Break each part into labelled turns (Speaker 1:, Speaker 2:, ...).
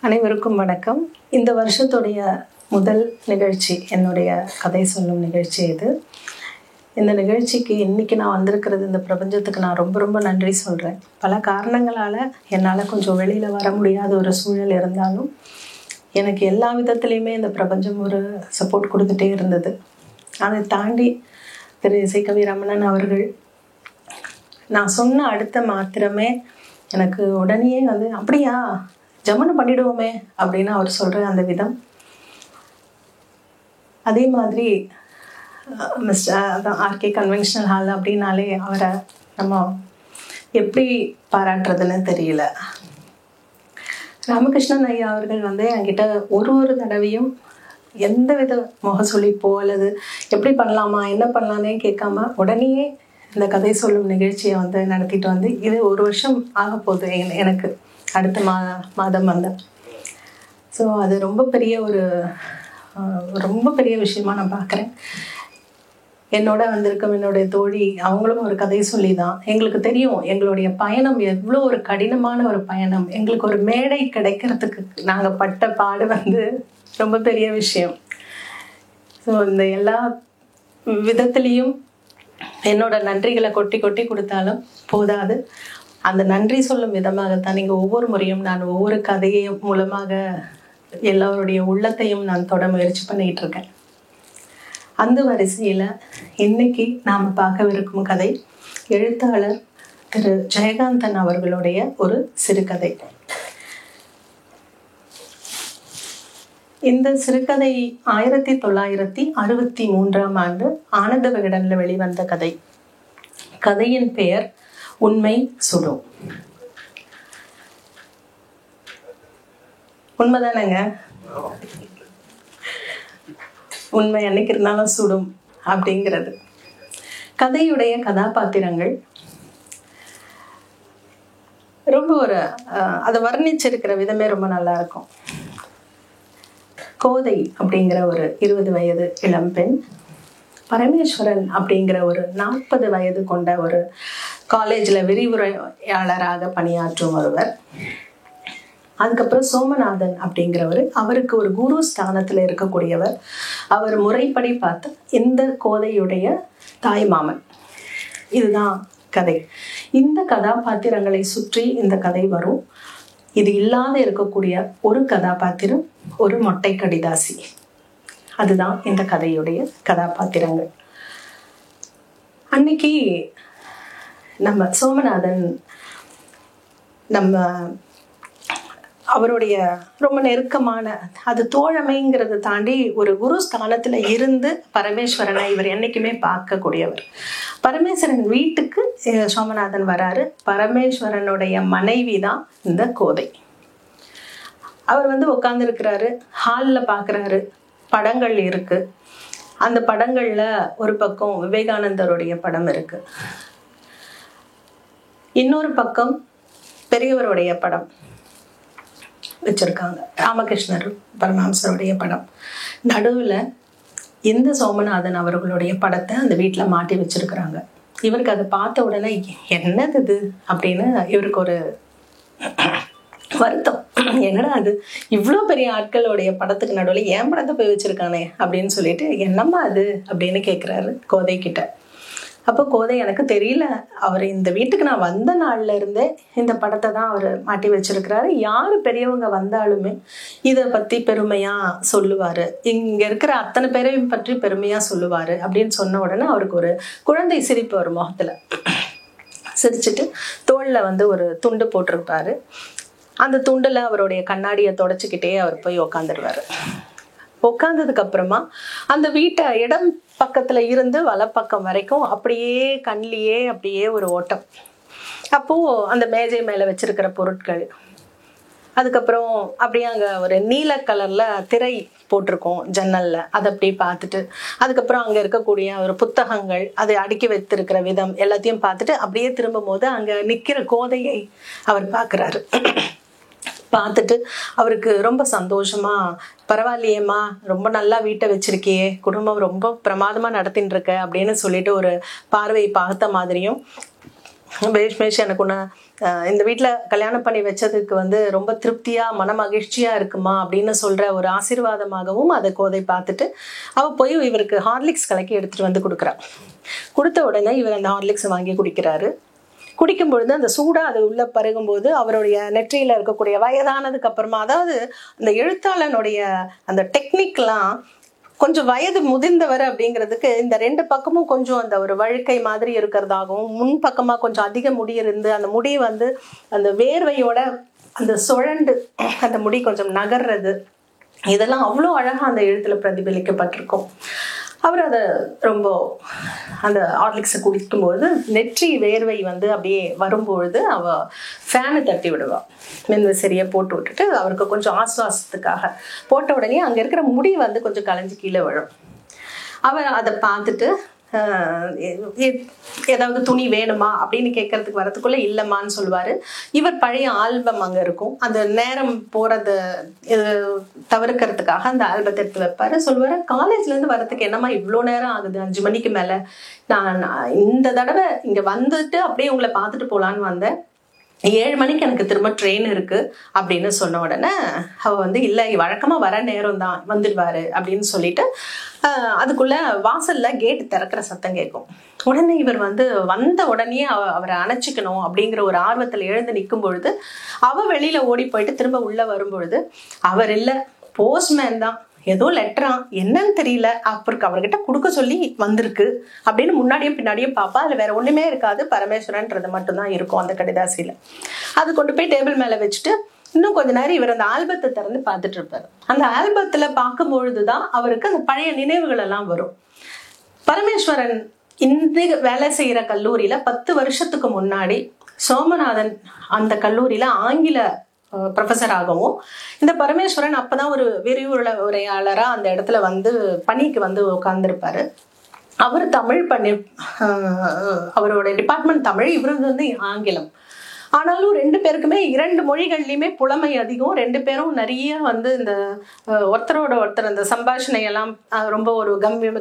Speaker 1: அனைவருக்கும் வணக்கம். இந்த வருஷத்துடைய முதல் நிகழ்ச்சி என்னுடைய கதை சொல்லும் நிகழ்ச்சி இது. இந்த நிகழ்ச்சிக்கு இன்றைக்கி நான் வந்திருக்கிறது, இந்த பிரபஞ்சத்துக்கு நான் ரொம்ப ரொம்ப நன்றி சொல்கிறேன். பல காரணங்களால் என்னால் கொஞ்சம் வெளியில் வர முடியாத ஒரு சூழல் இருந்தாலும் எனக்கு எல்லா விதத்துலேயுமே இந்த பிரபஞ்சம் ஒரு சப்போர்ட் கொடுத்துட்டே இருந்தது. அதை தாண்டி திரு இசைக்கவி ரமணன் அவர்கள் நான் சொன்ன அடுத்த மாத்திரமே எனக்கு உடனே அப்படியா ஜமனு பண்ணிடுவோமே அப்படின்னு அவர் சொல்கிற அந்த விதம். அதே மாதிரி மிஸ்டர் ஆர்கே கன்வென்ஷனல் ஹால் அப்படின்னாலே அவரை நம்ம எப்படி பாராட்டுறதுன்னு தெரியல. ராமகிருஷ்ணன் ஐயா அவர்கள் என்கிட்ட ஒரு தடவையும் எந்த வித முகசொலிப்போ அல்லது எப்படி பண்ணலாமா என்ன பண்ணலான்னே கேட்காம உடனே இந்த கதை சொல்லும் நிகழ்ச்சியை நடத்திட்டு இது 1 வருஷம் ஆக போகுது எனக்கு அடுத்த மாதம் ஸோ அது ரொம்ப பெரிய விஷயமா நான் பார்க்குறேன். என்னோட வந்திருக்கும் என்னுடைய தோழி அவங்களும் ஒரு கதை சொல்லி தான். எங்களுக்கு தெரியும் எங்களுடைய பயணம் எவ்வளோ ஒரு கடினமான ஒரு பயணம். எங்களுக்கு ஒரு மேடை கிடைக்கிறதுக்கு நாங்கள் பட்ட பாடு ரொம்ப பெரிய விஷயம். ஸோ இந்த எல்லா விதத்துலேயும் என்னோட நன்றிகளை கொட்டி கொட்டி கொடுத்தாலும் போதாது. அந்த நன்றி சொல்லும் விதமாகத்தான் நீங்கள் ஒவ்வொரு முறையும் நான் ஒவ்வொரு கதையையும் மூலமாக எல்லோருடைய உள்ளத்தையும் நான் தொட முயற்சி பண்ணிகிட்டு இருக்கேன். அந்த வரிசையில் இன்னைக்கு நாம் பார்க்கவிருக்கும் கதை எழுத்தாளர் திரு ஜெயகாந்தன் அவர்களுடைய ஒரு சிறுகதை. இந்த சிறுகதை 1963ஆம் ஆண்டு ஆனந்த விகடனில் வெளிவந்த கதை. கதையின் பெயர் உண்மை சுடும். உண்மைதானங்க, உண்மை என்னைக்கு இருந்தாலும் சுடும் அப்படிங்கிறது. கதையுடைய கதாபாத்திரங்கள் ரொம்ப அதை வர்ணிச்சிருக்கிற விதமே ரொம்ப நல்லா இருக்கும். கோதை அப்படிங்கிற ஒரு 20 வயது இளம்பெண், பரமேஸ்வரன் அப்படிங்கிற ஒரு 40 வயது கொண்ட ஒரு காலேஜில் விரிவுரையாளராக பணியாற்றும் ஒருவர், அதுக்கப்புறம் சோமநாதன் அப்படிங்கிறவர், அவருக்கு ஒரு குரு ஸ்தானத்தில் இருக்கக்கூடியவர். அவர் முறைப்படி பார்த்து இந்த கோதையுடைய தாய் மாமன். இதுதான் கதை. இந்த கதாபாத்திரங்களை சுற்றி இந்த கதை வரும். இது இல்லாத இருக்கக்கூடிய ஒரு கதாபாத்திரம் ஒரு மொட்டை கடிதாசி. அதுதான் இந்த கதையுடைய கதாபாத்திரங்கள். அன்னைக்கு நம்ம சோமநாதன் அவருடைய ரொம்ப நெருக்கமான, அது தோழமைங்கிறத தாண்டி ஒரு குரு ஸ்தானத்துல இருந்து பரமேஸ்வரனை இவர் என்னைக்குமே பார்க்கக்கூடியவர். பரமேஸ்வரன் வீட்டுக்கு சோமநாதன் வராரு. பரமேஸ்வரனுடைய மனைவி தான் இந்த கோதை. அவர் உட்கார்ந்து இருக்கிறாரு. ஹாலில் பார்க்குறாரு, படங்கள் இருக்கு. அந்த படங்கள்ல ஒரு பக்கம் விவேகானந்தருடைய படம் இருக்கு, இன்னொரு பக்கம் பெரியவருடைய படம் வச்சிருக்காங்க, ராமகிருஷ்ணர் பரமஹம்சருடைய படம். நடுவில் இந்த சோமநாதன் அவர்களுடைய படத்தை அந்த வீட்டில் மாட்டி வச்சிருக்கிறாங்க. இவருக்கு அதை பார்த்த உடனே என்னது இது அப்படின்னு இவருக்கு ஒரு வருத்தம். என்னடா அது, இவ்வளோ பெரிய ஆட்களுடைய படத்துக்கு நடுவில் ஏன் படத்தை போய் வச்சிருக்கானே அப்படின்னு சொல்லிட்டு என்னம்மா அது அப்படின்னு கேட்குறாரு கோதை கிட்ட. அப்போ கோதை, எனக்கு தெரியல, அவர் இந்த வீட்டுக்கு நான் வந்த நாள்ல இருந்தே இந்த படத்தை தான் அவர் மாட்டி வச்சிருக்கிறாரு. யாரு பெரியவங்க வந்தாலுமே இதை பத்தி பெருமையா சொல்லுவாரு, இங்க இருக்கிற அத்தனை பேரையும் பற்றி பெருமையா சொல்லுவாரு அப்படின்னு சொன்ன உடனே அவருக்கு ஒரு குழந்தை சிரிப்பு வரும் முகத்துல. சிரிச்சுட்டு தோல்ல ஒரு துண்டு போட்டிருப்பாரு. அந்த துண்டுல அவருடைய கண்ணாடியை தொடச்சிக்கிட்டே அவர் போய் உக்காந்துருவாரு. உட்காந்ததுக்கு அப்புறமா அந்த வீட்டை இடம் பக்கத்துல இருந்து வலப்பக்கம் வரைக்கும் அப்படியே கண்ணிலேயே அப்படியே ஒரு ஓட்டம். அப்போ அந்த மேஜை மேல வச்சிருக்கிற பொருட்கள், அதுக்கப்புறம் அப்படியே அங்க ஒரு நீல கலர்ல திரை போட்டிருக்கோம் ஜன்னல்ல, அதை அப்படியே பார்த்துட்டு, அதுக்கப்புறம் அங்க இருக்கக்கூடிய ஒரு புத்தகங்கள் அதை அடுக்கி வைத்திருக்கிற விதம் எல்லாத்தையும் பார்த்துட்டு அப்படியே திரும்பும் போது அங்க நிக்கிற கோதையை அவர் பார்க்கிறாரு. பார்த்துட்டு அவருக்கு ரொம்ப சந்தோஷமா, பரவாயில்லையேம்மா, ரொம்ப நல்லா வீட்டை வச்சிருக்கியே, குடும்பம் ரொம்ப பிரமாதமா நடத்தின்னு இருக்க அப்படின்னு சொல்லிட்டு ஒரு பார்வை பார்த்த மாதிரியும், பேஷ் எனக்கு ஒன்று இந்த வீட்டுல கல்யாணம் பண்ணி வச்சதுக்கு வந்து ரொம்ப திருப்தியா மன மகிழ்ச்சியா இருக்குமா அப்படின்னு சொல்ற ஒரு ஆசீர்வாதமாகவும் அதை கோதை பார்த்துட்டு அவ போய் இவருக்கு ஹார்லிக்ஸ் கலக்கி எடுத்துட்டு வந்து கொடுக்குறா. கொடுத்த உடனே இவர் அந்த ஹார்லிக்ஸ் வாங்கி குடிக்கிறாரு. குடிக்கும் பொழுது அந்த சூடா அது உள்ள பருகும்போது அவருடைய நெற்றியில இருக்கக்கூடிய வயதானதுக்கு அப்புறமா, அதாவது அந்த எழுத்தாளனுடைய அந்த டெக்னிக்லாம் கொஞ்சம் வயது முதிர்ந்தவர் அப்படிங்கிறதுக்கு இந்த 2 பக்கமும் கொஞ்சம் அந்த ஒரு வழுக்கை மாதிரி இருக்கிறதாகவும், முன் பக்கமா கொஞ்சம் அதிக முடி இருந்து அந்த முடி வந்து அந்த வேர்வையோட அந்த சுழண்டு அந்த முடி கொஞ்சம் நகர்றது, இதெல்லாம் அவ்வளோ அழகா அந்த எழுத்துல பிரதிபலிக்கப்பட்டிருக்கும். அவர் அதை ரொம்ப அந்த ஹார்லிக்ஸை குடிக்கும்போது நெற்றி வேர்வை வந்து அப்படியே வரும்பொழுது அவ ஃபேனு தட்டி விடுவா. மின்விசிறியை போட்டு விட்டுட்டு அவருக்கு கொஞ்சம் ஆசுவாசத்துக்காக போட்ட உடனே அங்கே இருக்கிற முடி வந்து கொஞ்சம் கலைஞ்சு கீழே விழும். அவர் அதை பார்த்துட்டு ஏதாவது துணி வேணுமா அப்படின்னு கேட்கறதுக்கு வரதுக்குள்ள இல்லம்மான்னு சொல்லுவாரு. இவர் பழைய ஆல்பம் அங்க இருக்கும், அந்த நேரம் போறத தவிர்க்கிறதுக்காக அந்த ஆல்பத்தை எடுத்து வைப்பாரு. சொல்லுவாரு, காலேஜ்ல இருந்து வரதுக்கு என்னம்மா இவ்வளோ நேரம் ஆகுது, 5 மணிக்கு மேல, நான் இந்த தடவை இங்க வந்துட்டு அப்படியே உங்களை பார்த்துட்டு போலான்னு வந்தேன், 7 மணிக்கு எனக்கு திரும்ப ட்ரெயின் இருக்கு அப்படின்னு சொன்ன உடனே அவ வந்து இல்லை வழக்கமா வர நேரம் தான், வந்துடுவாரு அப்படின்னு சொல்லிட்டு அதுக்குள்ள வாசல்ல கேட்டு திறக்கிற சத்தம் கேட்கும். உடனே இவர் வந்து வந்த உடனே அவரை அணைச்சிக்கணும் அப்படிங்கிற ஒரு ஆர்வத்தில் எழுந்து நிற்கும் பொழுது அவ வெளியில ஓடி போயிட்டு திரும்ப உள்ள வரும்பொழுது அவர் இல்லை, போஸ்ட்மேன் தான், ஏதோ லெட்டரா என்னன்னு தெரியல, அப்புறம் அவர்கிட்ட கொடுக்க சொல்லி வந்திருக்கு அப்படின்னு முன்னாடியும் பின்னாடியும் பாப்பா. அதுல வேற ஒண்ணுமே இருக்காது, பரமேஸ்வரன்றது மட்டும்தான் இருக்கும் அந்த கடிதாசியில. அது கொண்டு போய் டேபிள் மேல வச்சுட்டு இன்னும் கொஞ்ச நேரம் இவர் அந்த ஆல்பத்தை திறந்து பார்த்துட்டு இருப்பாரு. அந்த ஆல்பத்துல பார்க்கும் பொழுதுதான் அவருக்கு அந்த பழைய நினைவுகள் எல்லாம் வரும். பரமேஸ்வரன் இந்த வேலை செய்யற கல்லூரியில 10 வருஷத்துக்கு முன்னாடி சோமநாதன் அந்த கல்லூரியில ஆங்கில ப்ரொஃபஸராகவும், இந்த பரமேஸ்வரன் அப்பதான் ஒரு விரிவுரையாளரா அந்த இடத்துல வந்து பணிக்கு வந்து உட்கார்ந்துருப்பாரு. அவர் தமிழ் அவரோட டிபார்ட்மெண்ட் தமிழ், இவரது வந்து ஆங்கிலம். ஆனாலும் 2 பேருக்குமே 2 மொழிகள்லயுமே புலமை அதிகம். 2 பேரும் நிறைய வந்து இந்த ஒருத்தரோட ஒருத்தர் அந்த சம்பாஷணை எல்லாம் ரொம்ப ஒரு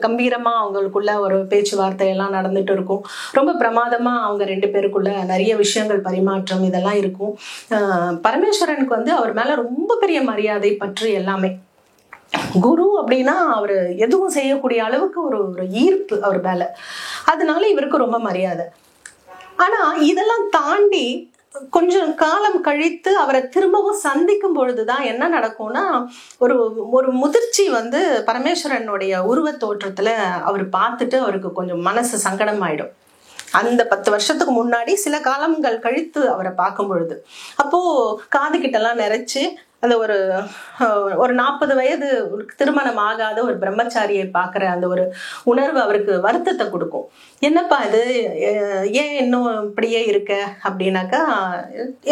Speaker 1: கம்பீரமா அவங்களுக்குள்ள ஒரு பேச்சுவார்த்தை எல்லாம் நடந்துட்டு இருக்கும். ரொம்ப பிரமாதமா அவங்க 2 பேருக்குள்ள நிறைய விஷயங்கள் பரிமாற்றம் இதெல்லாம் இருக்கும். பரமேஸ்வரனுக்கு வந்து அவர் மேல ரொம்ப பெரிய மரியாதை பற்று எல்லாமே. குரு அப்படின்னா அவரு எதுவும் செய்யக்கூடிய அளவுக்கு ஒரு ஈர்ப்பு அவர் மேல, அதனால இவருக்கு ரொம்ப மரியாதை. ஆனா இதெல்லாம் தாண்டி கொஞ்சம் காலம் கழித்து அவரை திரும்பவும் சந்திக்கும் பொழுதுதான் என்ன நடக்கும்னா, ஒரு முதிர்ச்சி வந்து பரமேஸ்வரனுடைய உருவ தோற்றத்துல அவர் பார்த்துட்டு அவருக்கு கொஞ்சம் மனசு சங்கடம் ஆயிடும். அந்த 10 வருஷத்துக்கு முன்னாடி சில காலங்கள் கழித்து அவரை பார்க்கும் பொழுது அப்போ காது கிட்டெல்லாம் நிறைச்சு அந்த ஒரு 40 வயது திருமணம் ஆகாத ஒரு பிரம்மச்சாரியை பார்க்குற அந்த ஒரு உணர்வு அவருக்கு வருத்தத்தை கொடுக்கும். என்னப்பா இது, ஏன் இன்னும் இப்படியே இருக்க அப்படின்னாக்கா,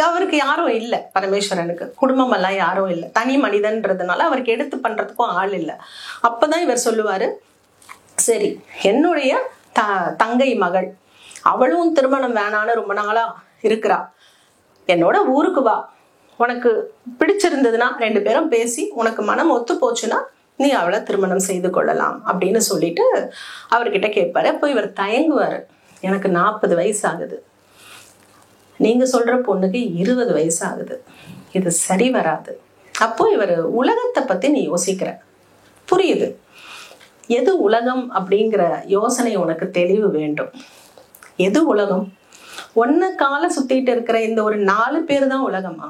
Speaker 1: அவருக்கு யாரும் இல்லை, பரமேஸ்வரனுக்கு குடும்பம் எல்லாம் யாரும் இல்லை, தனி மனிதன்றதுனால அவருக்கு எடுத்து பண்றதுக்கும் ஆள் இல்லை. அப்பதான் இவர் சொல்லுவாரு, சரி என்னுடைய தங்கை மகள், அவளும் திருமணம் வேணான்னு ரொம்ப நாளா இருக்கிறா, என்னோட ஊருக்கு வா, உனக்கு பிடிச்சிருந்ததுன்னா 2 பேரும் பேசி உனக்கு மனம் ஒத்து போச்சுன்னா நீ அவளை திருமணம் செய்து கொள்ளலாம் அப்படின்னு சொல்லிட்டு அவர்கிட்ட கேட்பாரு. அப்போ இவர் தயங்குவாரு, எனக்கு 40 வயசு ஆகுது, நீங்க சொல்ற பொண்ணுக்கு 20 வயசு ஆகுது, இது சரி வராது. அப்போ இவர் உலகத்தை பத்தி நீ யோசிக்கிற, புரியுது, எது உலகம் அப்படிங்கிற யோசனை உனக்கு தெளிவு வேண்டும். எது உலகம்? ஒன்ன கால சுத்திட்டு இருக்கிற இந்த ஒரு 4 பேர் தான் உலகமா,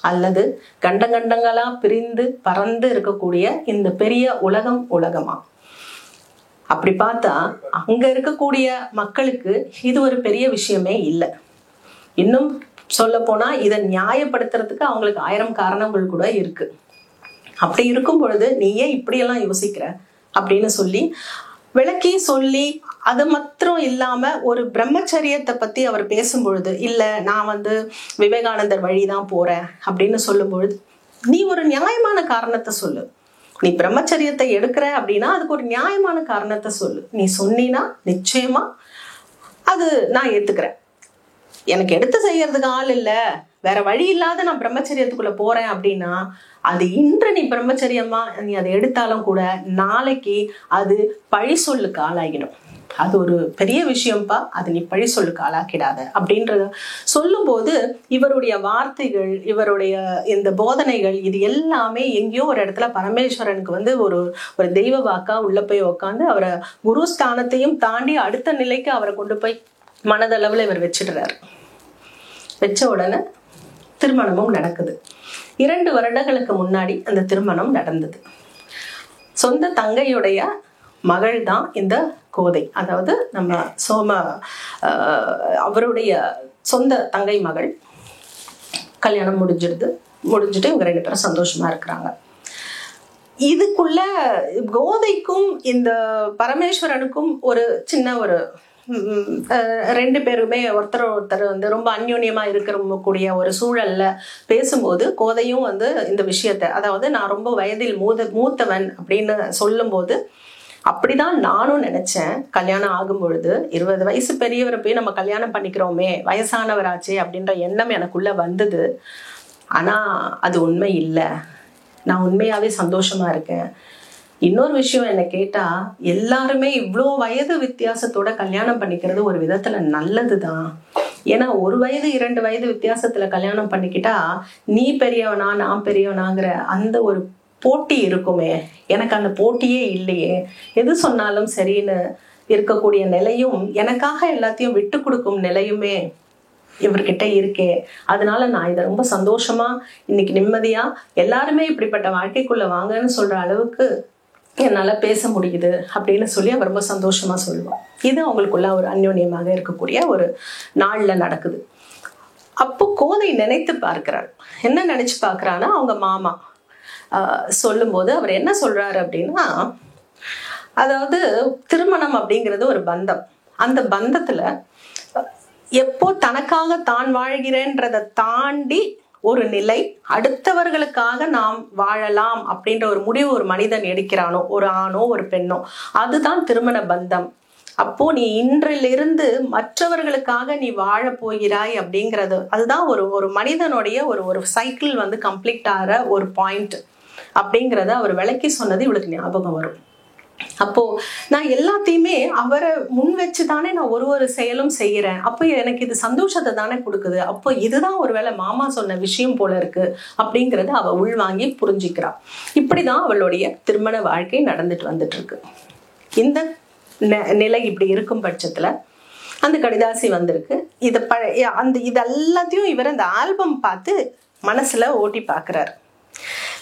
Speaker 1: அல்லது கண்டங்களா பிரிந்து பறந்து இருக்கக்கூடிய இந்த பெரிய உலகம் உலகமா? அப்படி பார்த்தா அங்க இருக்கக்கூடிய மக்களுக்கு இது ஒரு பெரிய விஷயமே இல்லை. இன்னும் சொல்ல போனா இதை நியாயப்படுத்துறதுக்கு அவங்களுக்கு 1000 காரணங்கள் கூட இருக்கு. அப்படி இருக்கும் பொழுது நீ ஏன் இப்படியெல்லாம் யோசிக்கிற அப்படின்னு சொல்லி விளக்கி சொல்லி, அது மாத்திரம் இல்லாம ஒரு பிரம்மச்சரியத்தை பத்தி அவர் பேசும் பொழுது, இல்ல நான் வந்து விவேகானந்தர் வழிதான் போறேன் அப்படின்னு சொல்லும் பொழுது, நீ ஒரு நியாயமான காரணத்தை சொல்லு. நீ பிரம்மச்சரியத்தை எடுக்கிற அப்படின்னா அதுக்கு ஒரு நியாயமான காரணத்தை சொல்லு. நீ சொன்னீன்னா நிச்சயமா அது நான் ஏத்துக்கிறேன். எனக்கு எடுத்து செய்யறதுக்கு ஆள் இல்லை, வேற வழி இல்லாத நான் பிரம்மச்சரியத்துக்குள்ள போறேன் அப்படின்னா அது இன்று நீ பிரம்மச்சரியமா நீ அதை எடுத்தாலும் கூட நாளைக்கு அது பழி சொல்லுக்கு ஆளாகிடும். அது ஒரு பெரிய விஷயம்ப்பா, அது நீ பழி சொல்லுக்கு ஆளாக்கிடாத அப்படின்றத சொல்லும்போது இவருடைய வார்த்தைகள், இவருடைய இந்த போதனைகள், இது எல்லாமே எங்கேயோ ஒரு இடத்துல பரமேஸ்வரனுக்கு வந்து ஒரு ஒரு தெய்வ வாக்கா உள்ள போய் உட்காந்து அவரை குரு ஸ்தானத்தையும் தாண்டி அடுத்த நிலைக்கு அவரை கொண்டு போய் மனதளவுல இவர் வச்சிடுறாரு. வச்ச உடனே திருமணமும் நடக்குது. 2 வருடங்களுக்கு முன்னாடி அந்த திருமணம் நடந்தது. சொந்த தங்கையுடைய மகள் தான் இந்த கோதை. அதாவது நம்ம அவருடைய சொந்த தங்கை மகள். கல்யாணம் முடிஞ்சுட்டு இவங்க 2 பேரும் சந்தோஷமா இருக்கிறாங்க. இதுக்குள்ள கோதைக்கும் இந்த பரமேஸ்வரனுக்கும் ஒரு சின்ன ஒரு 2 பேருமே ஒருத்தர் வந்து ரொம்ப அந்யோன்யமா இருக்கக்கூடிய ஒரு சூழல்ல பேசும்போது கோதையும் வந்து இந்த விஷயத்த, அதாவது நான் ரொம்ப வயதில் மூத்தவன் அப்படின்னு சொல்லும் போது, அப்படிதான் நானும் நினைச்சேன். கல்யாணம் ஆகும் பொழுது 20 வயசு பெரியவரை போய் நம்ம கல்யாணம் பண்ணிக்கிறோமே, வயசானவராச்சே அப்படின்ற எண்ணம் எனக்குள்ள வந்தது. ஆனா அது உண்மை இல்லை. நான் உண்மையாவே சந்தோஷமா இருக்கேன். இன்னொரு விஷயம் என்ன கேட்டா, எல்லாருமே இவ்வளோ வயது வித்தியாசத்தோட கல்யாணம் பண்ணிக்கிறது ஒரு விதத்துல நல்லதுதான். ஏன்னா 1 வயது 2 வயது வித்தியாசத்துல கல்யாணம் பண்ணிக்கிட்டா நீ பெரியவனா நான் பெரியவனாங்கிற அந்த ஒரு போட்டி இருக்குமே. எனக்கு அந்த போட்டியே இல்லையே. எது சொன்னாலும் சரின்னு இருக்கக்கூடிய நிலையும், எனக்காக எல்லாத்தையும் விட்டு கொடுக்கும் நிலையுமே இவர்கிட்ட இருக்கே. அதனால நான் இதை ரொம்ப சந்தோஷமா இன்னைக்கு நிம்மதியா எல்லாருமே இப்படிப்பட்ட வாழ்க்கைக்குள்ள வாங்கன்னு சொல்ற அளவுக்கு என்னால பேச முடியுது அப்படின்னு சொல்லி அவர் ரொம்ப சந்தோஷமா சொல்லுவார். இது அவங்களுக்குள்ள ஒரு அந்யோன்யமாக இருக்கக்கூடிய ஒரு நாள்ல நடக்குது. அப்போ கோதை நினைத்து பார்க்கிறார். என்ன நினைச்சு பார்க்கறான்னா, அவங்க மாமா சொல்லும் போது அவர் என்ன சொல்றாரு அப்படின்னா, அதாவது திருமணம் அப்படிங்கிறது ஒரு பந்தம். அந்த பந்தத்துல எப்போ தனக்காக தான் வாழ்கிறேன்றதை தாண்டி ஒரு நிலை, அடுத்தவர்களுக்காக நாம் வாழலாம் அப்படின்ற ஒரு முடிவு ஒரு மனிதன் எடுக்கிறானோ, ஒரு ஆணோ ஒரு பெண்ணோ, அதுதான் திருமண பந்தம். அப்போ நீ இன்றிலிருந்து மற்றவர்களுக்காக நீ வாழ போகிறாய் அப்படிங்கிறது, அதுதான் ஒரு மனிதனுடைய ஒரு சைக்கிள் வந்து கம்ப்ளீட் ஆகிற ஒரு பாயிண்ட் அப்படிங்கிறத அவர் விளக்கி சொன்னது இவளுக்கு ஞாபகம் வரும். அப்போ நான் எல்லாத்தையுமே அவரை முன் வச்சுதானே நான் ஒரு செயலும் செய்யறேன். அப்போ எனக்கு இது சந்தோஷத்தை தானே கொடுக்குது. அப்போ இதுதான் ஒருவேளை மாமா சொன்ன விஷயம் போல இருக்கு அப்படிங்கறத அவ உள்வாங்கி புரிஞ்சுக்கிறா. இப்படிதான் அவளுடைய திருமண வாழ்க்கை நடந்துட்டு வந்துட்டு இருக்கு. இந்த நிலை இப்படி இருக்கும் பட்சத்துல அந்த கடிதாசி வந்திருக்கு. இதெல்லாத்தையும் இவர் அந்த ஆல்பம் பார்த்து மனசுல ஓட்டி பாக்குறாரு.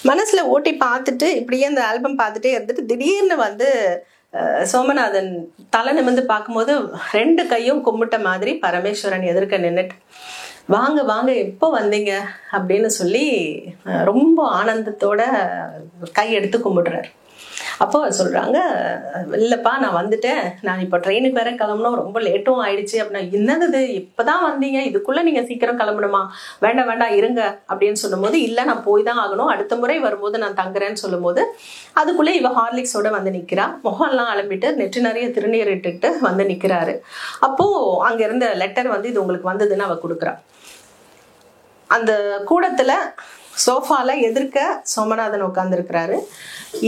Speaker 1: மனசுல ஓட்டி பார்த்துட்டு இப்படியே அந்த ஆல்பம் பார்த்துட்டே இருந்துட்டு திடீர்னு வந்து சோமநாதன் தலை நிமிர்ந்து பார்க்கும்போது 2 கையும் கும்பிட்ட மாதிரி பரமேஸ்வரன் எதிர்க்க நின்றுட்டு, வாங்க வாங்க எப்போ வந்தீங்க அப்படின்னு சொல்லி ரொம்ப ஆனந்தத்தோட கை எடுத்து கும்பிடுறாரு. அப்போ சொல்றாங்க, இல்லப்பா நான் வந்துட்டேன், நான் இப்போ ட்ரெயினுக்கு வேற கிளம்பணும், ரொம்ப லேட்டும் ஆயிடுச்சு அப்படின்னா. என்னது இப்பதான் வந்தீங்க, இதுக்குள்ள நீங்க சீக்கிரம் கிளம்பணுமா? வேண்டாம் வேண்டாம் இருங்க அப்படின்னு சொல்லும் போது, இல்ல நான் போய் தான் ஆகணும், அடுத்த முறை வரும்போது நான் தங்குறேன்னு சொல்லும் போது அதுக்குள்ளே இவ ஹார்லிக்ஸோட வந்து நிக்கிறா. முகம்லாம் அலம்பிட்டு நெற்றி நிறைய திருநீர் இட்டுட்டு வந்து நிக்கிறாரு. அப்போ அங்க இருந்த லெட்டர் வந்து இது உங்களுக்கு வந்ததுன்னு அவ கொடுக்குறா. அந்த கூடத்துல சோஃபால எதிர்க்க சோமநாதன் உட்காந்துருக்கிறாரு,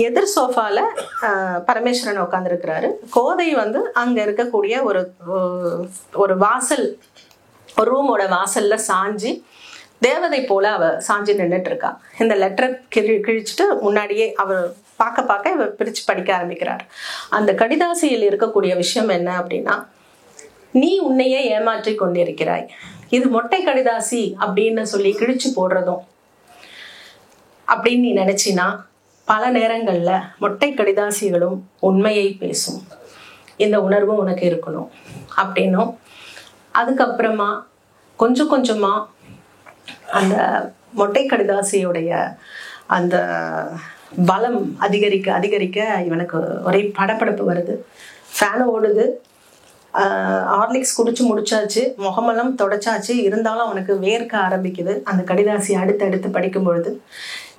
Speaker 1: எதிர் சோஃபால பரமேஸ்வரன் உட்காந்துருக்கிறாரு. கோதை வந்து அங்க இருக்கக்கூடிய ஒரு வாசல், ஒரு ரூமோட வாசல்ல சாஞ்சி தேவதை போல அவ சாஞ்சி நின்றுட்டு இருக்கா. இந்த லெட்டரை கிழிச்சிட்டு முன்னாடியே அவர் பார்க்க இவர் பிரிச்சு படிக்க ஆரம்பிக்கிறார். அந்த கடிதாசியில் இருக்கக்கூடிய விஷயம் என்ன அப்படின்னா, நீ உன்னையே ஏமாற்றி கொண்டிருக்கிறாய். இது மொட்டை கடிதாசி அப்படின்னு சொல்லி கிழிச்சு போடுறதும் அப்படின்னு நீ நினைச்சினா, பல நேரங்கள்ல மொட்டை கடிதாசிகளும் உண்மையை பேசும். இந்த உணர்வும் உனக்கு இருக்கணும் அப்படின்னும், அதுக்கப்புறமா கொஞ்சம் கொஞ்சமா அந்த மொட்டை கடிதாசியுடைய அந்த பலம் அதிகரிக்க அதிகரிக்க இவனுக்கு ஒரே படபடப்பு வருது. ஃபேன் ஓடுது, ஹார்லிக்ஸ் குடிச்சு முடிச்சாச்சு, முகமெல்லாம் தொடச்சாச்சு, இருந்தாலும் அவனுக்கு வேர்க்க ஆரம்பிக்குது. அந்த கடிதாசி அடுத்து படிக்கும் பொழுது,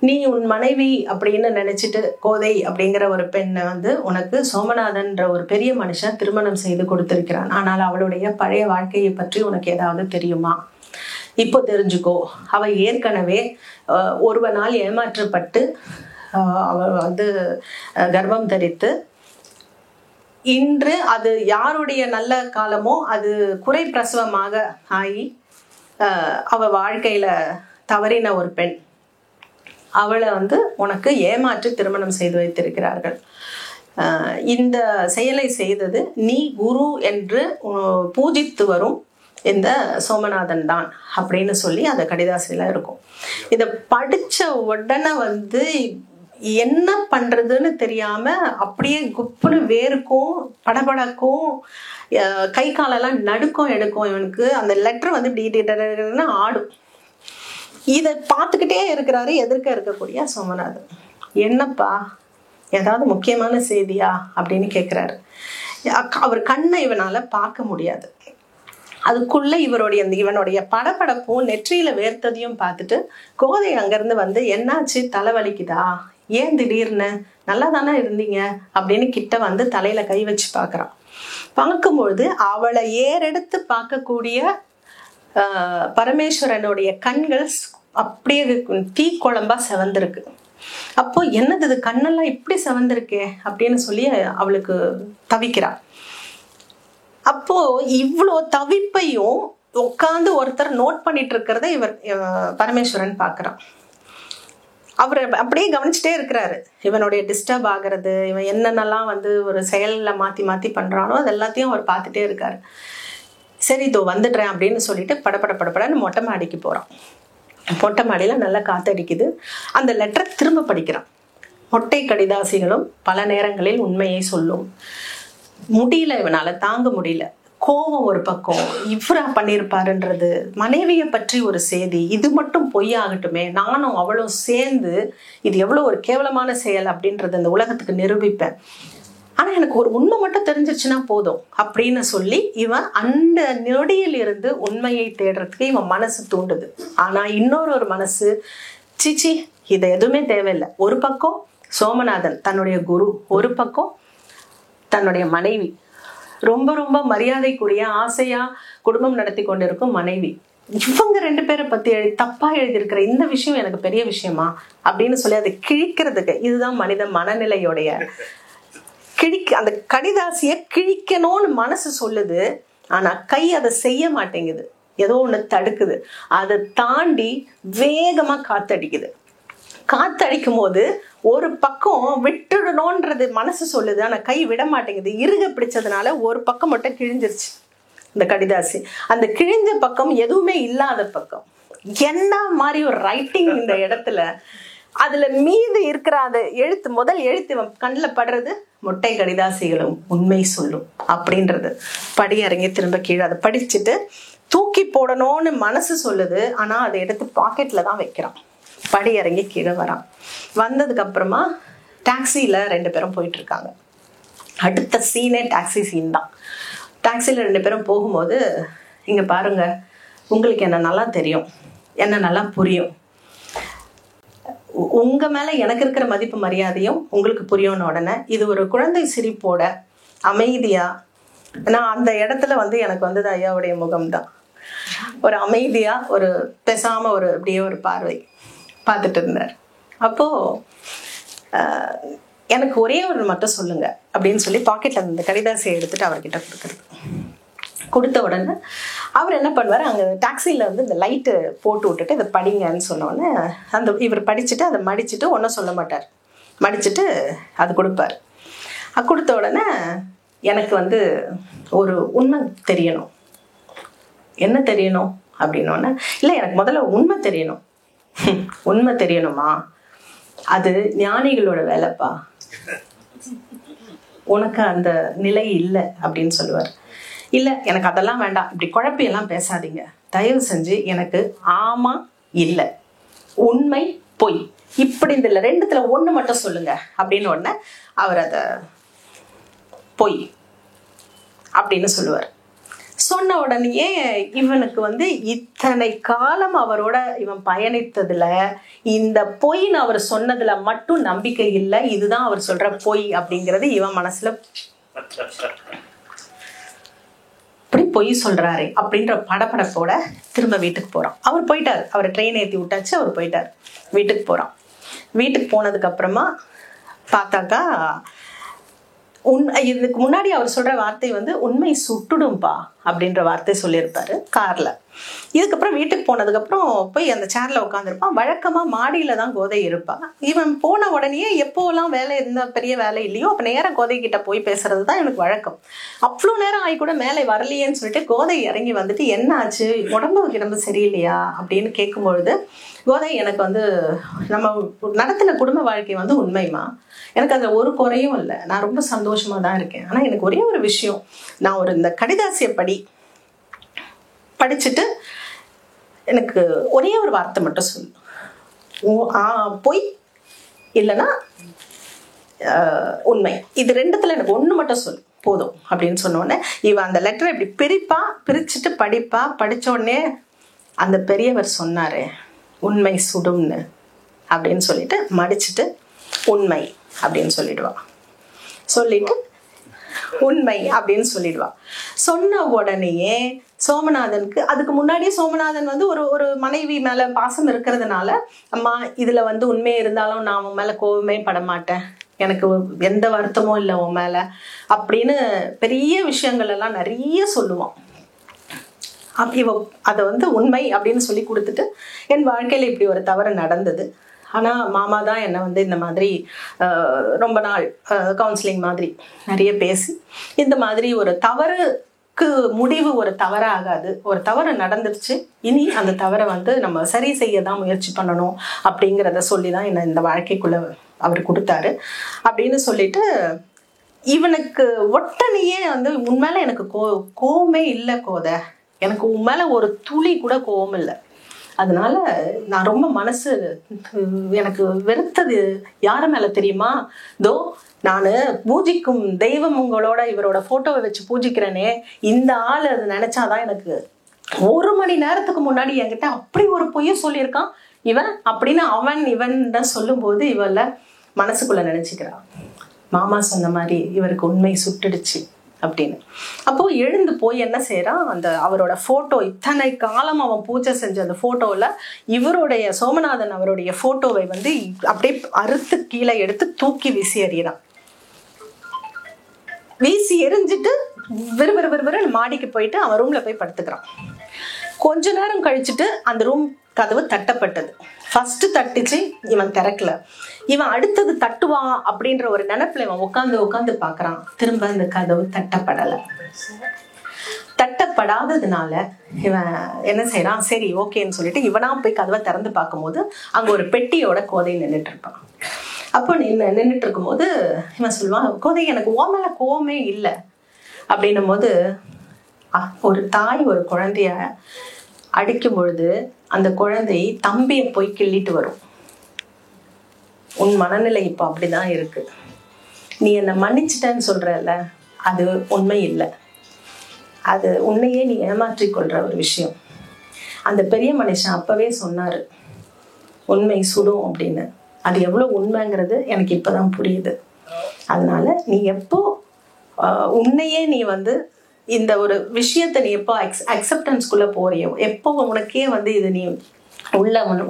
Speaker 1: நீ உன் மனைவி அப்படின்னு நினைச்சிட்டு கோதை அப்படிங்கிற ஒரு பெண்ணை வந்து உனக்கு சோமநாதன்ற ஒரு பெரிய மனுஷன் திருமணம் செய்து கொடுத்திருக்கிறான். ஆனால் அவளுடைய பழைய வாழ்க்கையை பற்றி உனக்கு ஏதாவது தெரியுமா? இப்போ தெரிஞ்சுக்கோ. அவ ஏற்கனவே ஒருவனால் ஏமாற்றப்பட்டு அவ வந்து கர்ப்பம் தரித்து இன்று அது யாருடைய நல்ல காலமோ அது குறை பிரசவமாக ஆகி அவ வாழ்க்கையில தவறின ஒரு பெண், அவளை வந்து உனக்கு ஏமாற்றி திருமணம் செய்து வைத்திருக்கிறார்கள். இந்த செயலை செய்தது நீ குரு என்று பூஜித்து வரும் இந்த சோமநாதன் தான் அப்படின்னு சொல்லி அந்த கடிதாசில இருக்கும். இதை படிச்ச உடனே வந்து என்ன பண்றதுன்னு தெரியாம அப்படியே குப்புன்னு வேர்க்கும் படபடக்கும், கை காலெல்லாம் நடுக்கம் எடுக்கும். இவனுக்கு அந்த லெட்டர் வந்து இப்படி ஆடும். இதை பார்த்துக்கிட்டே இருக்கிறாரு எதிர்க்க இருக்கக்கூடிய சோமநாதன். என்னப்பா ஏதாவது முக்கியமான செய்தியா அப்படின்னு கேட்கிறாரு. அவர் கண்ணை இவனால பார்க்க முடியாது. அதுக்குள்ள இவனுடைய படபடப்பும் நெற்றியில வேர்த்ததையும் பார்த்துட்டு கோதை அங்கிருந்து வந்து, என்னாச்சு, தலைவலிக்குதா, ஏன் திடீர்னு, நல்லா தானே இருந்தீங்க அப்படின்னு கிட்ட வந்து தலையில கை வச்சு பார்க்கறான். பார்க்கும்பொழுது அவளை ஏறெடுத்து பார்க்கக்கூடிய பரமேஸ்வரனுடைய கண்கள் அப்படியே தீக்குழம்பா செவந்திருக்கு. அப்போ என்னது இது, கண்ணெல்லாம் இப்படி செவந்திருக்கே அப்படின்னு சொல்லி அவளுக்கு தவிக்கிறா. அப்போ இவ்வளோ தவிப்பையும் உட்காந்து ஒருத்தர் நோட் பண்ணிட்டு இருக்கிறத இவர் பரமேஸ்வரன் பார்க்கறான். அவர் அப்படியே கவனிச்சுட்டே இருக்கிறாரு. இவனுடைய டிஸ்டர்ப் ஆகிறது, இவன் என்னென்னலாம் வந்து ஒரு செயல்ல மாத்தி மாத்தி பண்றானோ அது எல்லாத்தையும் அவர் பார்த்துட்டே இருக்காரு. சரி இதோ வந்துடுறேன் அப்படின்னு சொல்லிட்டு படப்படன்னு மொட்டை மாடிக்கு போறான். மொட்டை மாடியில நல்லா காத்தடிக்குது. அந்த லெட்டரை திரும்ப படிக்கிறான். மொட்டை கடிதாசிகளும் பல நேரங்களில் உண்மையை சொல்லும். முடியல, இவனால தாங்க முடியல. கோபம் ஒரு பக்கம், இவரா பண்ணியிருப்பாருன்றது, மனைவியை பற்றி ஒரு செய்தி, இது மட்டும் பொய்யாகட்டுமே, நானும் அவளும் சேர்ந்து இது எவ்வளவு ஒரு கேவலமான செயல் அப்படின்றது இந்த உலகத்துக்கு நிரூபிப்பேன். ஆனா எனக்கு ஒரு உண்மை மட்டும் தெரிஞ்சிருச்சுன்னா போதும் அப்படின்னு சொல்லி இவன் அந்த நொடியில் இருந்து உண்மையை தேடுறதுக்கு இவன் மனசு தூண்டுது. ஆனா இன்னொரு மனசு, சிச்சி இது எதுவுமே தேவையில்லை. ஒரு பக்கம் சோமநாதன் தன்னுடைய குரு, ஒரு பக்கம் தன்னுடைய மனைவி, ரொம்ப ரொம்ப மரியாதைக்குரிய ஆசையா குடும்பம் நடத்தி கொண்டிருக்கும் மனைவி. இவங்க ரெண்டு பேரை பத்தி தப்பா எழுதியிருக்கிற இந்த விஷயம் எனக்கு பெரிய விஷயமா அப்படின்னு சொல்லி அதை கிழிக்கிறதுக்கு, இதுதான் மனித மனநிலையோடைய அந்த கடிதாசிய கிழிக்கணும்னு மனசு சொல்லுது. ஆனா கை அதை செய்ய மாட்டேங்குது, ஏதோ ஒண்ணு தடுக்குது. அதை தாண்டி வேகமா காத்தடிக்குது. காத்தடிக்கும் போது ஒரு பக்கம் விட்டுடணும்ன்றது மனசு சொல்லுது, ஆனா கை விட மாட்டேங்குது. இறுக பிடிச்சதுனால ஒரு பக்கம் மட்டும் கிழிஞ்சிருச்சு இந்த கடிதாசி. அந்த கிழிஞ்ச பக்கம் எதுவுமே இல்லாத பக்கம். என்ன மாதிரி ஒரு ரைட்டிங் இந்த இடத்துல. அதுல மீது இருக்கிற அந்த எழுத்து, முதல் எழுத்து கண்ணில் படுறது, மொட்டை கடிதாசிகளும் உண்மை சொல்லும் அப்படின்றது. படி இறங்கி திரும்ப கீழே அதை படிச்சுட்டு தூக்கி போடணும்னு மனசு சொல்லுது. ஆனா அதை எடுத்து பாக்கெட்ல தான் வைக்கிறான். படி இறங்கி கீழே வரான். வந்ததுக்கு அப்புறமா டாக்ஸில ரெண்டு பேரும் போயிட்டு இருக்காங்க. அடுத்த சீனே டாக்ஸி சீன் தான். டாக்ஸில ரெண்டு பேரும் போகும்போது, இங்க பாருங்க, உங்களுக்கு என்ன நல்லா தெரியும், என்ன நல்லா புரியும், உங்க மேல எனக்கு இருக்கிற மதிப்பு மரியாதையும் உங்களுக்கு புரியும்னு உடனே இது ஒரு குழந்தை சிரிப்போட அமைதியா, நான் அந்த இடத்துல வந்து எனக்கு வந்தது ஐயாவுடைய முகம்தான். ஒரு அமைதியா, ஒரு பேசாம ஒரு அப்படியே ஒரு பார்வை பார்த்துட்டு இருந்தார். அப்போ எனக்கு ஒரே ஒரு மட்டும் சொல்லுங்க அப்படின்னு சொல்லி பாக்கெட்ல இந்த கடிதாசியை எடுத்துட்டு அவர்கிட்ட கொடுக்குறது. கொடுத்த உடனே அவர் என்ன பண்ணுவார், அங்கே டாக்ஸியில் வந்து இந்த லைட்டு போட்டு விட்டுட்டு இதை படிங்கன்னு சொன்னோடனே அந்த இவர் படிச்சுட்டு அதை மடிச்சுட்டு ஒன்றும் சொல்ல மாட்டார், மடிச்சுட்டு அது கொடுப்பார். கொடுத்த உடனே எனக்கு வந்து ஒரு உண்மை தெரியணும். என்ன தெரியணும் அப்படின்னோடனே, இல்லை எனக்கு முதல்ல உண்மை தெரியணும். உண்மை தெரியணுமா, அது ஞானிகளோட வேலைப்பா, உனக்கு அந்த நிலை இல்லை அப்படின்னு சொல்லுவார். இல்லை எனக்கு அதெல்லாம் வேண்டாம், இப்படி குழப்பியெல்லாம் பேசாதீங்க, தயவு செஞ்சு எனக்கு ஆமா இல்லை, உண்மை பொய், இப்படி இந்த ரெண்டுத்துல ஒண்ணு மட்டும் சொல்லுங்க அப்படின்னு உடனே அவர் அத பொய் அப்படின்னு சொல்லுவார். சொன்ன உடனேயே இவனுக்கு வந்து இத்தனை காலம் அவரோட இவன் பயணித்ததுல இந்த பொய்ன்னு அவர் சொன்னதுல மட்டும் நம்பிக்கை இல்லை, இதுதான் அவர் சொல்ற பொய் அப்படிங்கிறது இவன் மனசுல, இப்படி பொய் சொல்றாரு அப்படின்ற படப்படப்போட திரும்ப வீட்டுக்கு போறான். அவர் போயிட்டாரு, அவர் ட்ரெயின் ஏற்றி விட்டாச்சு, அவர் போயிட்டார், வீட்டுக்கு போறான். வீட்டுக்கு போனதுக்கு அப்புறமா பார்த்தாக்கா இதுக்கு முன்னாடி அவர் சொல்ற வார்த்தை வந்து உண்மை சுட்டுடும்பா அப்படின்ற வார்த்தை சொல்லியிருப்பாரு கார்ல. இதுக்கப்புறம் வீட்டுக்கு போனதுக்கப்புறம் போய் அந்த சேர்ல உட்காந்துருப்பான். வழக்கமா மாடியில தான் கோதை இருப்பான். இவன் போன உடனே எப்போலாம் வேலை இருந்தா பெரிய வேலை இல்லையோ அப்ப நேரம் கோதை கிட்ட போய் பேசுறது தான் எனக்கு வழக்கம். அவ்வளோ நேரம் ஆகி கூட மேலே வரலையேன்னு சொல்லிட்டு கோதை இறங்கி வந்துட்டு என்ன ஆச்சு, உடம்பு சரியில்லையா அப்படின்னு கேட்கும்பொழுது, கோதை எனக்கு வந்து நம்ம நடத்தின குடும்ப வாழ்க்கை வந்து உண்மைமா, எனக்கு அதுல ஒரு குறையும் இல்லை, நான் ரொம்ப சந்தோஷமா தான் இருக்கேன். ஆனா எனக்கு ஒரே ஒரு விஷயம், நான் ஒரு இந்த கடிதாசிய படிச்சுட்டு எனக்கு ஒரே ஒரு வார்த்தை மட்டும் சொல்லு, பொய் இல்லைன்னா உண்மை, இது ரெண்டுத்துல எனக்கு ஒண்ணு மட்டும் சொல்லு போதும் அப்படின்னு சொன்னோடனே இவன் அந்த லெட்டரை இப்படி பிரிச்சுட்டு படிச்ச உடனே அந்த பெரியவர் சொன்னாரு உண்மை சுடும்னு அப்படின்னு சொல்லிட்டு மடிச்சுட்டு உண்மை அப்படின்னு சொல்லிட்டு உண்மை அப்படின்னு சொல்லிடுவா. சொன்ன உடனேயே சோமநாதனுக்கு, அதுக்கு முன்னாடியே சோமநாதன் வந்து ஒரு மனைவி மேல பாசம் இருக்கிறதுனால, அம்மா இதுல வந்து உண்மை இருந்தாலும் நான் உன் மேல கோபமே பட மாட்டேன், எனக்கு எந்த வருத்தமும் இல்லை உன் மேல அப்படின்னு பெரிய விஷயங்கள் எல்லாம் நிறைய சொல்லுவான். இவ அதை வந்து உண்மை அப்படின்னு சொல்லி கொடுத்துட்டு, என் வாழ்க்கையில இப்படி ஒரு தவறு நடந்தது, ஆனா மாமா தான் என்னை வந்து இந்த மாதிரி ரொம்ப நாள் கவுன்சிலிங் மாதிரி நிறைய பேசி இந்த மாதிரி ஒரு தவறுக்கு முடிவு ஒரு தவறாகாது, ஒரு தவறு நடந்துருச்சு, இனி அந்த தவறை வந்து நம்ம சரி செய்ய தான் முயற்சி பண்ணணும் அப்படிங்கிறத சொல்லி தான் என்னை இந்த வாழ்க்கைக்குள்ள அவர் கொடுத்தாரு அப்படின்னு சொல்லிட்டு, இவனுக்கு ஒட்டனையே வந்து உண்மையில எனக்கு கோவமே இல்லை கோதை, எனக்கு உன் மேல ஒரு துளி கூட கோவம் இல்லை, அதனால நான் ரொம்ப மனசு எனக்கு வெறுத்தது யார மேல தெரியுமா, தோ நான் பூஜிக்கும் தெய்வம் உங்களோட இவரோட போட்டோவை வச்சு பூஜிக்கிறேனே, இந்த ஆள் அது நினைச்சாதான் எனக்கு 1 மணி நேரத்துக்கு முன்னாடி என்கிட்ட அப்படி ஒரு பொய்ய சொல்லியிருக்கான் இவன் அப்படின்னு இவன் தான் சொல்லும் போது இவள மனசுக்குள்ள நினைச்சுக்கிறான், மாமா சொன்ன மாதிரி இவருக்கு உண்மை சுட்டுடுச்சு அப்படின்னு. அப்போ எழுந்து போய் என்ன செய்யறான், அந்த அவரோட போட்டோ, இத்தனை காலம் அவன் பூஜை செஞ்ச அந்த போட்டோல இவருடைய சோமநாதன் அவருடைய போட்டோவை வந்து அப்படியே அறுத்து கீழே எடுத்து தூக்கி வீசி எறிகிறான். வீசி எரிஞ்சிட்டு விறுவிறு மாடிக்கு போயிட்டு அவன் ரூம்ல போய் படுத்துக்கிறான். கொஞ்ச நேரம் கழிச்சுட்டு அந்த ரூம் கதவு தட்டப்பட்டது. ஃபர்ஸ்ட் தட்டிச்சு, இவன் திறக்கல. இவன் அடுத்தது தட்டுவான் அப்படின்ற ஒரு நினைப்புல இவன் உட்காந்து பாக்குறான். திரும்ப அந்த கதவு தட்டப்படலை. தட்டப்படாததுனால இவன் என்ன செய்யறான், சரி ஓகேன்னு சொல்லிட்டு இவனா போய் கதவை திறந்து பார்க்கும் போது அங்க ஒரு பெட்டியோட கோதை நின்றுட்டு இருப்பான். அப்போ நின்றுட்டு இருக்கும் போது இவன் சொல்லுவான், கோதை எனக்கு ஓ மேல கோவமே இல்லை அப்படின்னும் போது, ஒரு தாய் ஒரு குழந்தைய அடிக்கும் பொழுது அந்த குழந்தை தம்பியை போய் கிள்ளிட்டு வரும். உன் மனநிலை இப்போ அப்படிதான் இருக்கு, நீ என்னை மன்னிச்சிட்டேன்னு சொல்றல, அது உண்மை இல்லை, அது உன்னையே நீ ஏமாற்றிக் கொள்ற ஒரு விஷயம். அந்த பெரிய மனுஷன் அப்பவே சொன்னாரு உண்மை சுடும் அப்படின்னு. அது எவ்வளவு உண்மைங்கிறது எனக்கு இப்பதான் புரியுது. அதனால நீ எப்போ உன்னையே நீ வந்து இந்த ஒரு விஷயத்த நீ எப்போ அக்செப்டன்ஸ்குள்ள போறியோ, எப்போ உனக்கே வந்து இது நீ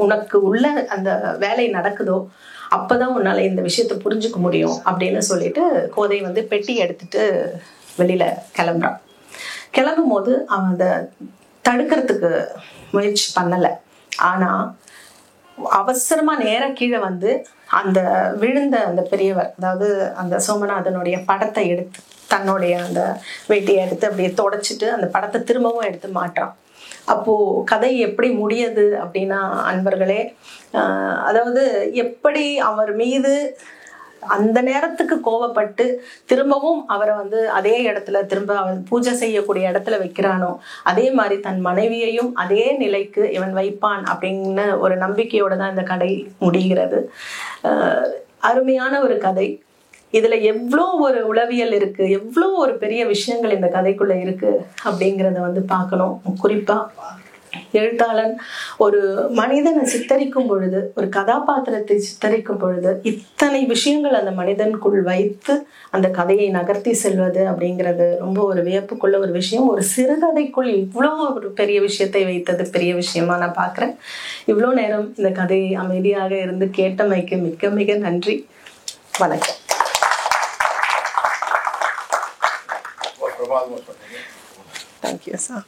Speaker 1: உனக்கு உள்ள அந்த வேலை நடக்குதோ அப்பதான் உன்னால இந்த விஷயத்த புரிஞ்சுக்க முடியும் அப்படின்னு சொல்லிட்டு கோதை வந்து பெட்டி எடுத்துட்டு வெளியில கிளம்புறான். கிளம்பும் போது அவன் அதை தடுக்கிறதுக்கு முயற்சி பண்ணல. ஆனா அவசரமா நேர கீழே வந்து அந்த விழுந்த அந்த பெரியவர், அதாவது அந்த சோமநாதனுடைய படத்தை எடுத்து தன்னுடைய அந்த வேட்டியை எடுத்து அப்படியே தொடச்சிட்டு அந்த படத்தை திரும்பவும் எடுத்து மாட்டான். அப்போ கதை எப்படி முடியுது அப்படின்னா அன்பர்களே, அதாவது எப்படி அவர் மீது அந்த நேரத்துக்கு கோவப்பட்டு திரும்பவும் அவரை வந்து அதே இடத்துல திரும்ப அவன் பூஜை செய்யக்கூடிய இடத்துல வைக்கிறானோ, அதே மாதிரி தன் மனைவியையும் அதே நிலைக்கு இவன் வைப்பான் அப்படின்னு ஒரு நம்பிக்கையோட தான் இந்த கதை முடிகிறது. அருமையான ஒரு கதை. இதுல எவ்வளோ ஒரு உளவியல் இருக்கு, எவ்வளோ ஒரு பெரிய விஷயங்கள் இந்த கதைக்குள்ள இருக்கு அப்படிங்கிறத வந்து பார்க்கணும். குறிப்பா எழுத்தாளன் ஒரு மனிதனை சித்தரிக்கும் பொழுது, ஒரு கதாபாத்திரத்தை சித்தரிக்கும் பொழுது இத்தனை விஷயங்கள் அந்த மனிதனுக்குள் வைத்து அந்த கதையை நகர்த்தி செல்வது அப்படிங்கிறது ரொம்ப ஒரு வியப்புக்குள்ள ஒரு விஷயம். ஒரு சிறுகதைக்குள் இவ்வளோ ஒரு பெரிய விஷயத்தை வைத்தது பெரிய விஷயமா நான் பார்க்குறேன். இவ்வளோ நேரம் இந்த கதையை அமைதியாக இருந்து கேட்டமைக்கு மிக மிக நன்றி. வணக்கம்.
Speaker 2: ஆல்மோஸ்ட்.
Speaker 1: Thank you sir.